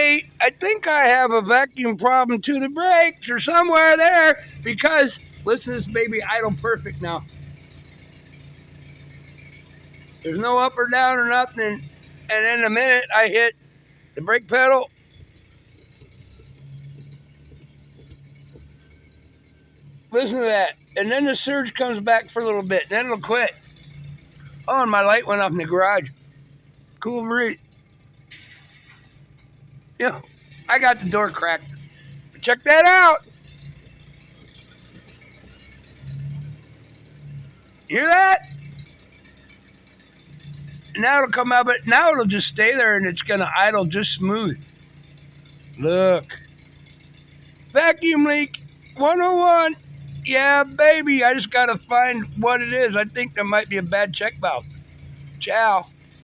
wait. I think I have a vacuum problem to the brakes or somewhere there because, listen to this baby idle perfect now. There's no up or down or nothing. And in a minute, I hit the brake pedal. Listen to that. And then the surge comes back for a little bit. Then it'll quit. Oh, and my light went off in the garage. Cool breeze. Yeah, I got the door cracked. Check that out. Hear that? Now it'll come out, but now it'll just stay there and it's going to idle just smooth. Look. Vacuum leak 101. Yeah, baby. I just got to find what it is. I think there might be a bad check valve. Ciao.